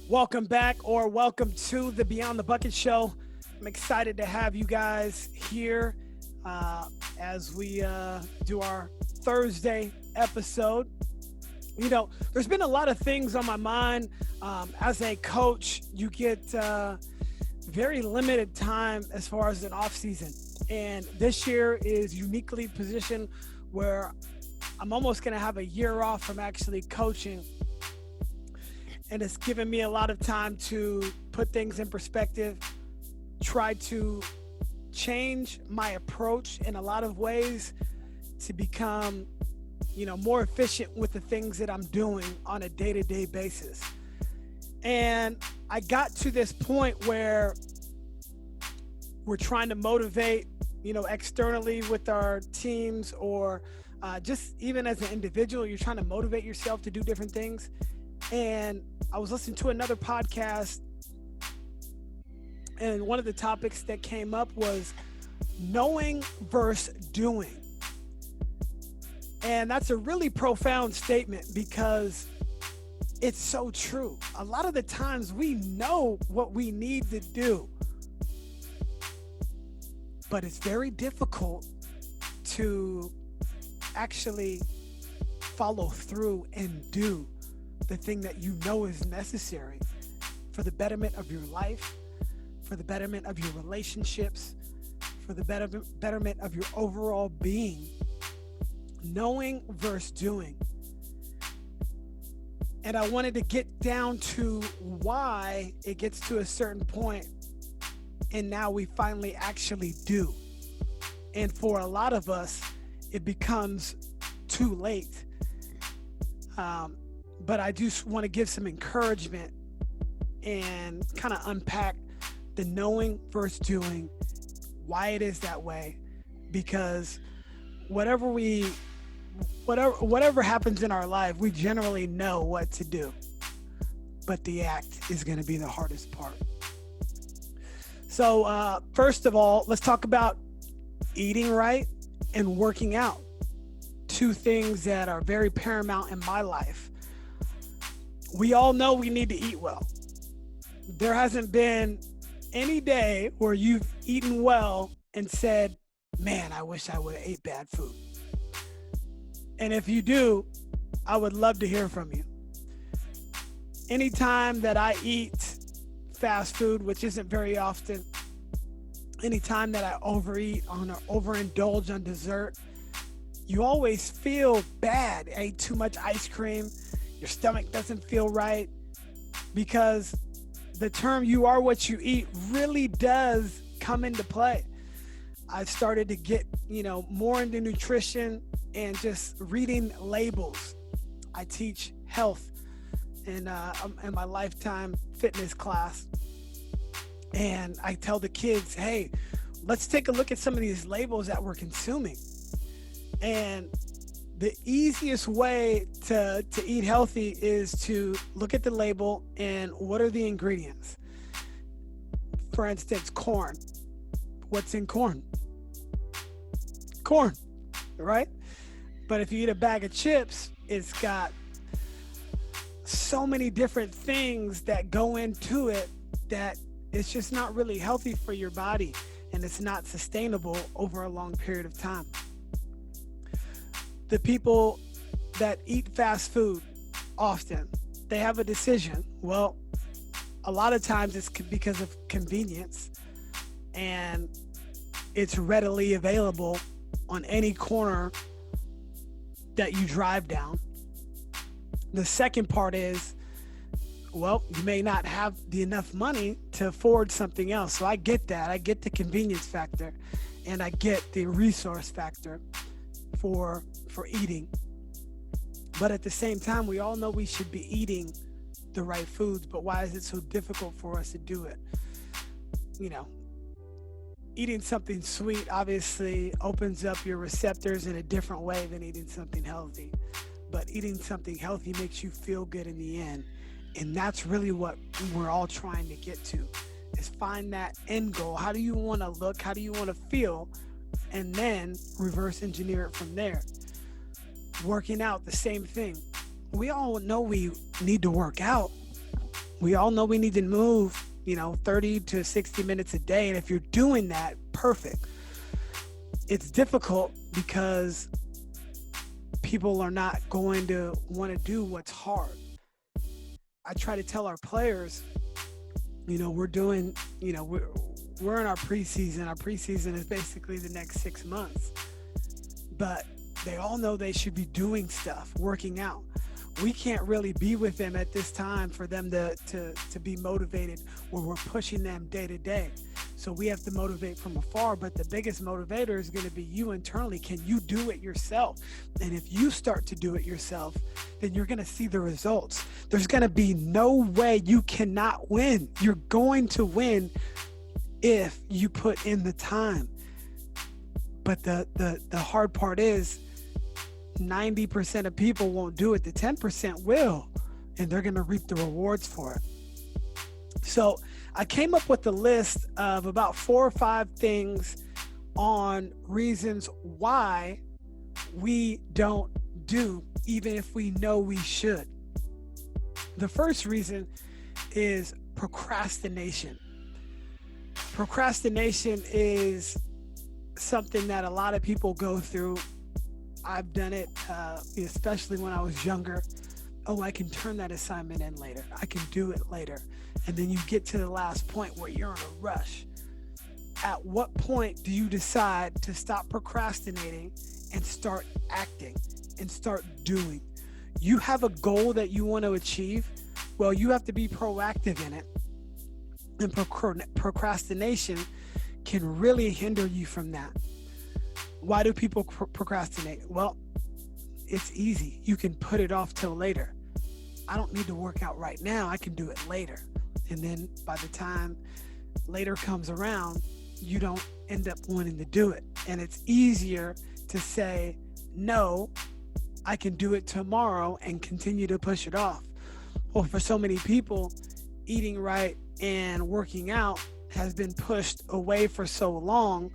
Welcome back or welcome to the Beyond the Bucket Show. I'm excited to have you guys here as we do our Thursday episode. There's been a lot of things on my mind. As a coach, you get very limited time as far as an off season. And this year is uniquely positioned where I'm almost going to have a year off from actually coaching. And it's given me a lot of time to put things in perspective, try to change my approach in a lot of ways to become, more efficient with the things that I'm doing on a day-to-day basis. And I got to this point where we're trying to motivate, externally with our teams or just even as an individual, you're trying to motivate yourself to do different things. And I was listening to another podcast, and one of the topics that came up was knowing versus doing. And that's a really profound statement because it's so true. A lot of the times we know what we need to do, but it's very difficult to actually follow through and do the thing that you know is necessary for the betterment of your life, for the betterment of your relationships, for the betterment of your overall being. Knowing versus doing. And I wanted to get down to why it gets to a certain point and now we finally actually do. And for a lot of us, it becomes too late. But I do want to give some encouragement and kind of unpack the knowing versus doing, why it is that way, because whatever happens in our life, we generally know what to do, but the act is going to be the hardest part. So first of all, let's talk about eating right and working out. Two things that are very paramount in my life. We all know we need to eat well. There hasn't been any day where you've eaten well and said, man, I wish I would have ate bad food. And if you do, I would love to hear from you. Anytime that I eat fast food, which isn't very often, anytime that I overeat or overindulge on dessert, you always feel bad. I ate too much ice cream. Your stomach doesn't feel right, because the term "you are what you eat" really does come into play. I've started to get, more into nutrition and just reading labels. I teach health in my lifetime fitness class. And I tell the kids, hey, let's take a look at some of these labels that we're consuming. And the easiest way to eat healthy is to look at the label and what are the ingredients. For instance, corn. What's in corn? Corn, right? But if you eat a bag of chips, it's got so many different things that go into it that it's just not really healthy for your body, and it's not sustainable over a long period of time. The people that eat fast food often, they have a decision. Well, a lot of times it's because of convenience, and it's readily available on any corner that you drive down. The second part is, well, you may not have enough money to afford something else. So I get that. I get the convenience factor, and I get the resource factor for eating. But at the same time, we all know we should be eating the right foods, but why is it so difficult for us to do it? Eating something sweet obviously opens up your receptors in a different way than eating something healthy. But eating something healthy makes you feel good in the end. And that's really what we're all trying to get to, is find that end goal. How do you want to look? How do you want to feel? And then reverse engineer it from there. Working out, the same thing. We all know we need to work out. We all know we need to move, 30 to 60 minutes a day. And if you're doing that, perfect. It's difficult because people are not going to want to do what's hard. I try to tell our players, we're doing, we're in our preseason. Our preseason is basically the next 6 months. But they all know they should be doing stuff, working out. We can't really be with them at this time for them to be motivated where we're pushing them day to day. So we have to motivate from afar, but the biggest motivator is going to be you internally. Can you do it yourself? And if you start to do it yourself, then you're going to see the results. There's going to be no way you cannot win. You're going to win if you put in the time. But the hard part is 90% of people won't do it. The 10% will, and they're going to reap the rewards for it. So I came up with a list of about 4 or 5 things on reasons why we don't do, even if we know we should. The first reason is procrastination. Procrastination is something that a lot of people go through. I've done it, especially when I was younger. Oh, I can turn that assignment in later. I can do it later. And then you get to the last point where you're in a rush. At what point do you decide to stop procrastinating and start acting and start doing? You have a goal that you want to achieve. Well, you have to be proactive in it. And procrastination can really hinder you from that. Why do people procrastinate? Well, it's easy. You can put it off till later. I don't need to work out right now. I can do it later. And then by the time later comes around, you don't end up wanting to do it. And it's easier to say, no, I can do it tomorrow and continue to push it off. Well, for so many people, eating right and working out has been pushed away for so long.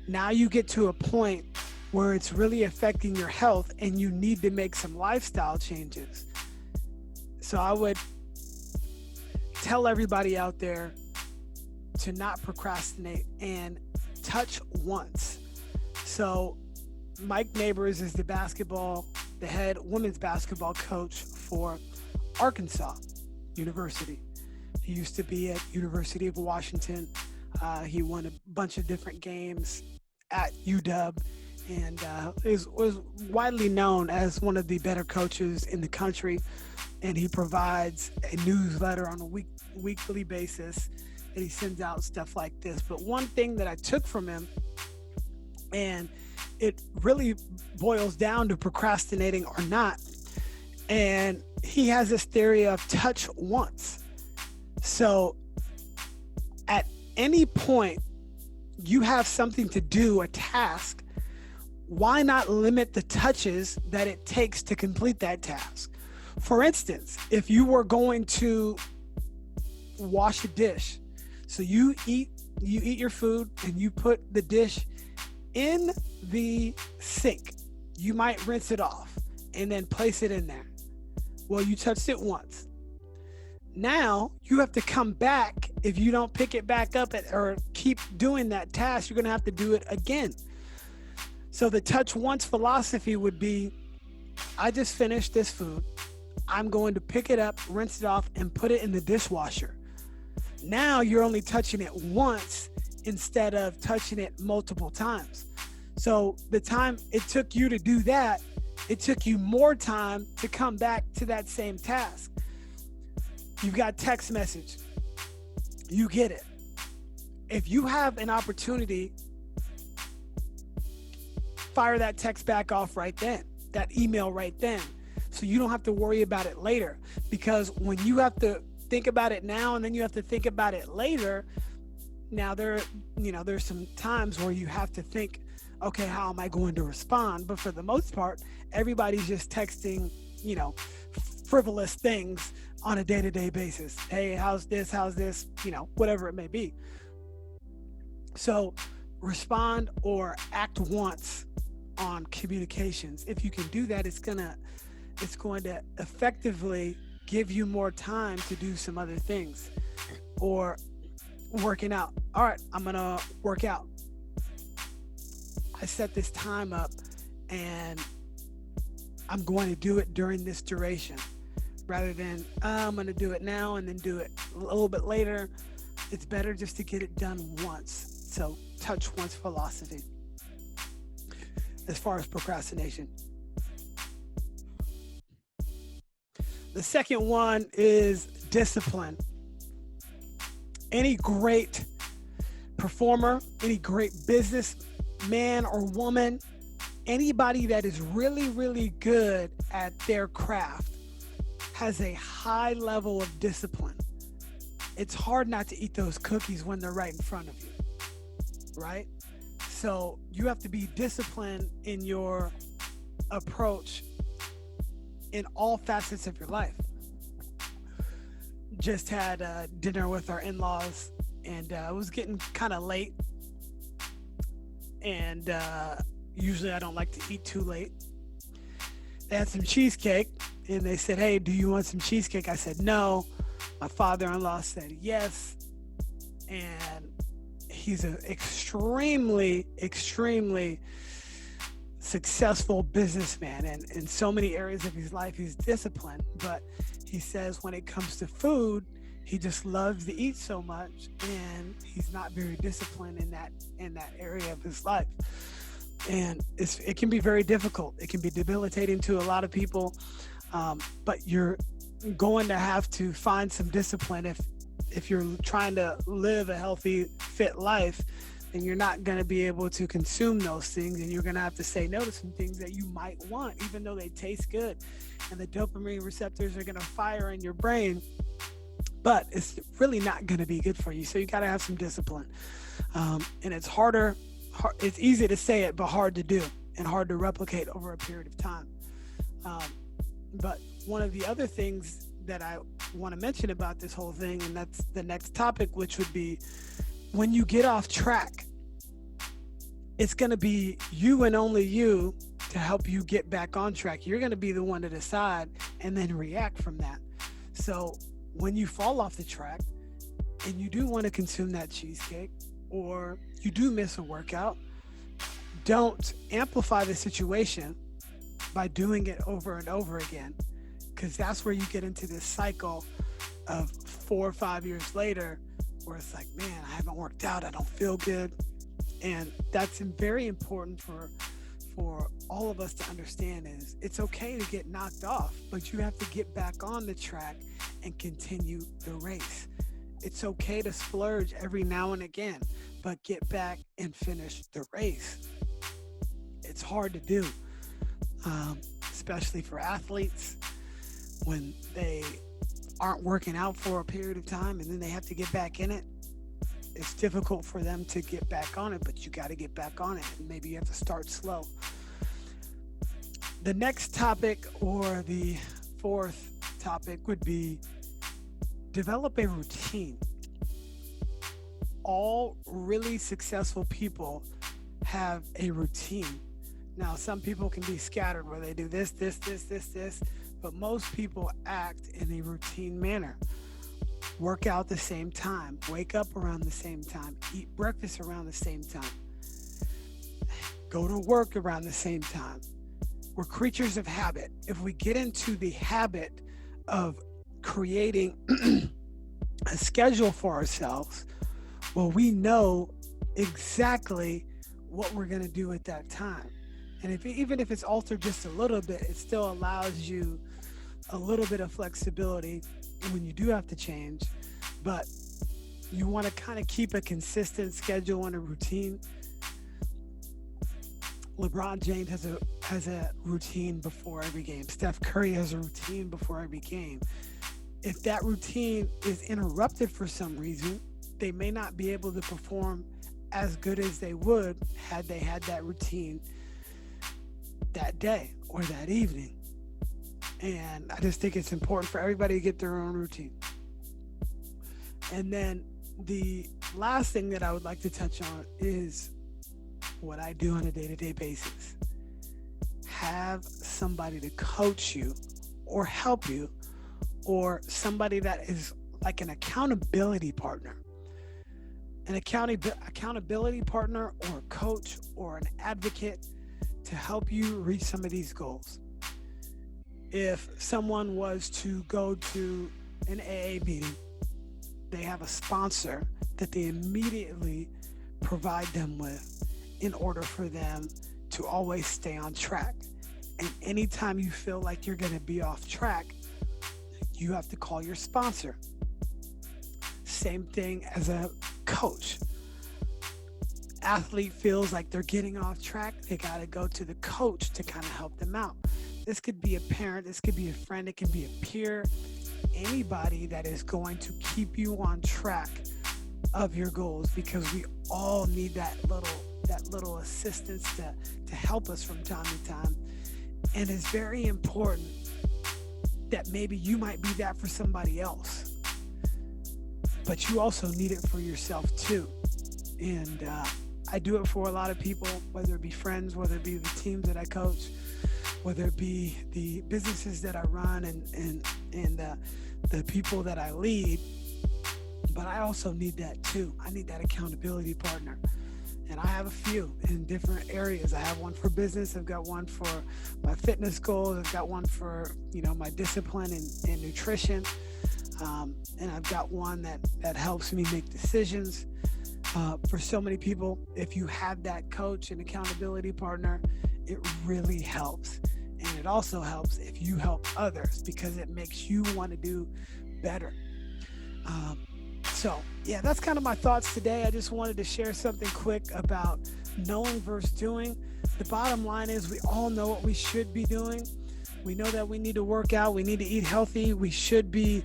Now you get to a point where it's really affecting your health and you need to make some lifestyle changes. So I would tell everybody out there to not procrastinate and touch once. So Mike Neighbors is the head women's basketball coach for Arkansas University. He used to be at University of Washington. He won a bunch of different games at UW and was widely known as one of the better coaches in the country. And he provides a newsletter on a weekly basis, and he sends out stuff like this. But one thing that I took from him, and it really boils down to procrastinating or not, and he has this theory of touch once. So at any point you have something to do, a task, why not limit the touches that it takes to complete that task? For instance, if you were going to wash a dish, so you eat your food and you put the dish in the sink, you might rinse it off and then place it in there. Well, you touched it once. Now you have to come back. If you don't pick it back up or keep doing that task, you're going to have to do it again. So the touch once philosophy would be, I just finished this food. I'm going to pick it up, rinse it off, and put it in the dishwasher. Now you're only touching it once instead of touching it multiple times. So the time it took you to do that, it took you more time to come back to that same task. You've got text message. You get it. If you have an opportunity, fire that text back off right then, that email right then, so you don't have to worry about it later. Because when you have to think about it now and then you have to think about it later, now there's some times where you have to think, okay, how am I going to respond? But for the most part, everybody's just texting, frivolous things on a day-to-day basis. Hey, how's this, whatever it may be. So respond or act once on communications. If you can do that, it's going to effectively give you more time to do some other things, or working out. All right, I'm going to work out. I set this time up and I'm going to do it during this duration rather than I'm going to do it now and then do it a little bit later. It's better just to get it done once. So touch once philosophy as far as procrastination. The second one is discipline. Any great performer, any great business man or woman, anybody that is really, really good at their craft has a high level of discipline. It's hard not to eat those cookies when they're right in front of you, right? So you have to be disciplined in your approach in all facets of your life. Just had dinner with our in-laws, and it was getting kind of late. And usually I don't like to eat too late. They had some cheesecake, and they said, "Hey, do you want some cheesecake?" I said, "No." My father-in-law said yes, and he's an extremely, extremely successful businessman, and in so many areas of his life he's disciplined, but he says when it comes to food, he just loves to eat so much, and he's not very disciplined in that area of his life. And it can be very difficult. It can be debilitating to a lot of people, but you're going to have to find some discipline if you're trying to live a healthy, fit life. And you're not going to be able to consume those things, and you're going to have to say no to some things that you might want, even though they taste good, and the dopamine receptors are going to fire in your brain, but it's really not going to be good for you. So you got to have some discipline, and it's it's easy to say it, but hard to do and hard to replicate over a period of time. But one of the other things that I want to mention about this whole thing, and that's the next topic, which would be when you get off track, it's going to be you and only you to help you get back on track. You're going to be the one to decide and then react from that. So when you fall off the track and you do want to consume that cheesecake, or you do miss a workout, don't amplify the situation by doing it over and over again, because that's where you get into this cycle of 4 or 5 years later where it's like, man, I haven't worked out, I don't feel good. And that's very important for all of us to understand, is it's okay to get knocked off, but you have to get back on the track and continue the race. It's okay to splurge every now and again, but get back and finish the race. It's hard to do, especially for athletes when they aren't working out for a period of time and then they have to get back in it. It's difficult for them to get back on it, but you got to get back on it, and maybe you have to start slow. The next topic, or the fourth topic, would be develop a routine. All really successful people have a routine. Now, some people can be scattered where they do this, but most people act in a routine manner. Work out the same time, wake up around the same time, eat breakfast around the same time, go to work around the same time. We're creatures of habit. If we get into the habit of creating a schedule for ourselves, well, we know exactly what we're going to do at that time. And even if it's altered just a little bit, it still allows you a little bit of flexibility when you do have to change. But you want to kind of keep a consistent schedule and a routine. LeBron James has a routine before every game. Steph Curry has a routine before every game. If that routine is interrupted for some reason, they may not be able to perform as good as they would had they had that routine that day or that evening. And I just think it's important for everybody to get their own routine. And then the last thing that I would like to touch on is what I do on a day-to-day basis. Have somebody to coach you or help you or somebody that is like an accountability partner. An accountability partner or a coach or an advocate to help you reach some of these goals. If someone was to go to an AA meeting, they have a sponsor that they immediately provide them with in order for them to always stay on track. And anytime you feel like you're going to be off track, you have to call your sponsor. Same thing as a coach. Athlete feels like they're getting off track, they got to go to the coach to kind of help them out. This could be a parent, this could be a friend, it could be a peer, anybody that is going to keep you on track of your goals, because we all need that little assistance to help us from time to time. And it's very important that maybe you might be that for somebody else, but you also need it for yourself too. And I do it for a lot of people, whether it be friends, whether it be the teams that I coach, whether it be the businesses that I run and the people that I lead. But I also need that too. I need that accountability partner. And I have a few in different areas. I have one for business. I've got one for my fitness goals. I've got one for, my discipline and nutrition. And I've got one that helps me make decisions. For so many people, if you have that coach and accountability partner, it really helps. And it also helps if you help others, because it makes you want to do better. So that's kind of my thoughts today. I just wanted to share something quick about knowing versus doing. The bottom line is we all know what we should be doing. We know that we need to work out. We need to eat healthy. We should be,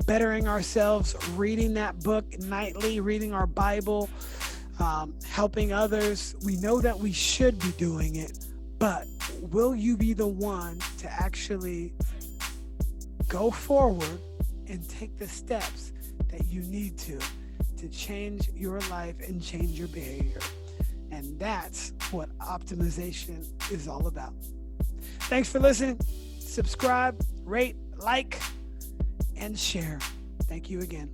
bettering ourselves, reading that book nightly, reading our Bible, helping others. We know that we should be doing it, but will you be the one to actually go forward and take the steps that you need to change your life and change your behavior? And that's what optimization is all about. Thanks for listening. Subscribe, rate, like, and share. Thank you again.